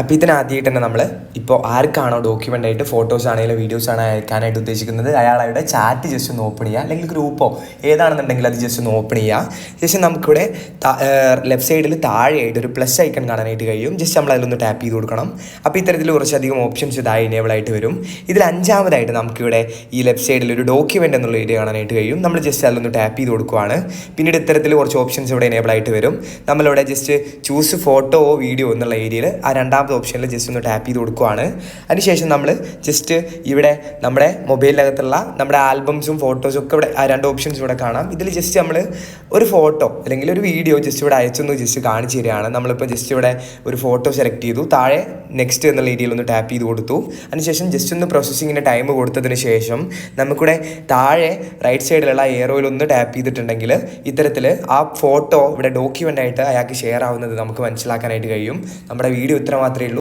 അപ്പോൾ ഇതിനാദ്യമായിട്ട് തന്നെ നമ്മൾ ഇപ്പോൾ ആർക്കാണോ ഡോക്യുമെൻ്റ് ആയിട്ട് ഫോട്ടോസ് ആണെങ്കിലും വീഡിയോസ് ആണ് അയക്കാനായിട്ട് ഉദ്ദേശിക്കുന്നത് അയാളുടെ ചാറ്റ് ജസ്റ്റ് ഒന്ന് ഓപ്പൺ ചെയ്യുക, അല്ലെങ്കിൽ ഗ്രൂപ്പോ ഏതാണെന്നുണ്ടെങ്കിൽ അത് ജസ്റ്റ് ഒന്ന് ഓപ്പൺ ചെയ്യുക. ജസ്റ്റ് നമുക്കിവിടെ ലെഫ്റ്റ് സൈഡിൽ താഴെയായിട്ട് ഒരു പ്ലസ് ഐക്കൺ കാണാനായിട്ട് കഴിയും. ജസ്റ്റ് നമ്മൾ അതിലൊന്ന് ടാപ്പ് ചെയ്ത് കൊടുക്കണം. അപ്പോൾ ഇത്തരത്തിൽ കുറച്ചധികം ഓപ്ഷൻസ് ഇതായി എനേബിൾ ആയിട്ട് വരും. ഇതിൽ അഞ്ചാമതായിട്ട് നമുക്കിവിടെ ഈ ലെഫ്റ്റ് സൈഡിൽ ഒരു ഡോക്യുമെൻ്റ് എന്നുള്ള ഏരിയ കാണാനായിട്ട് കഴിയും. നമ്മൾ ജസ്റ്റ് അതിലൊന്ന് ടാപ്പ് ചെയ്ത് കൊടുക്കുകയാണ്. പിന്നീട് ഇത്തരത്തിൽ കുറച്ച് ഓപ്ഷൻസ് ഇവിടെ എനേബിൾ ആയിട്ട് വരും. നമ്മളിവിടെ ജസ്റ്റ് ചൂസ് ഫോട്ടോ ഓ വീഡിയോ എന്നുള്ള ഏരിയയിൽ ആ രണ്ടാമത്തെ ഓപ്ഷനിൽ ജസ്റ്റ് ഒന്ന് ടാപ്പ് ചെയ്ത് കൊടുക്കുകയാണ്. അതിനുശേഷം നമ്മൾ ജസ്റ്റ് ഇവിടെ നമ്മുടെ മൊബൈലിനകത്തുള്ള നമ്മുടെ ആൽബംസും ഫോട്ടോസും ഒക്കെ ഇവിടെ ആ രണ്ട് ഓപ്ഷൻസ് ഇവിടെ കാണാം. ഇതിൽ ജസ്റ്റ് നമ്മൾ ഒരു ഫോട്ടോ അല്ലെങ്കിൽ ഒരു വീഡിയോ ജസ്റ്റ് ഇവിടെ അയച്ചൊന്ന് ജസ്റ്റ് കാണിച്ചു തരികയാണ്. നമ്മളിപ്പോൾ ജസ്റ്റ് ഇവിടെ ഒരു ഫോട്ടോ സെലക്ട് ചെയ്തു, താഴെ നെക്സ്റ്റ് എന്നുള്ള ഏരിയയിൽ ഒന്ന് ടാപ്പ് ചെയ്ത് കൊടുത്തു. അതിനുശേഷം ജസ്റ്റ് ഒന്ന് പ്രോസസ്സിങ്ങിൻ്റെ ടൈം കൊടുത്തതിന് ശേഷം നമുക്കിവിടെ താഴെ റൈറ്റ് സൈഡിലുള്ള ഏറോയിൽ ഒന്ന് ടാപ്പ് ചെയ്തിട്ടുണ്ടെങ്കിൽ ഇത്തരത്തിൽ ആ ഫോട്ടോ ഇവിടെ ഡോക്യുമെൻ്റ് ആയിട്ട് അയാൾക്ക് ഷെയർ ആവുന്നത് നമുക്ക് മനസ്സിലാക്കാനായിട്ട് കഴിയും. നമ്മുടെ വീഡിയോ ഇത്ര മാത്രമേ ഉള്ളൂ.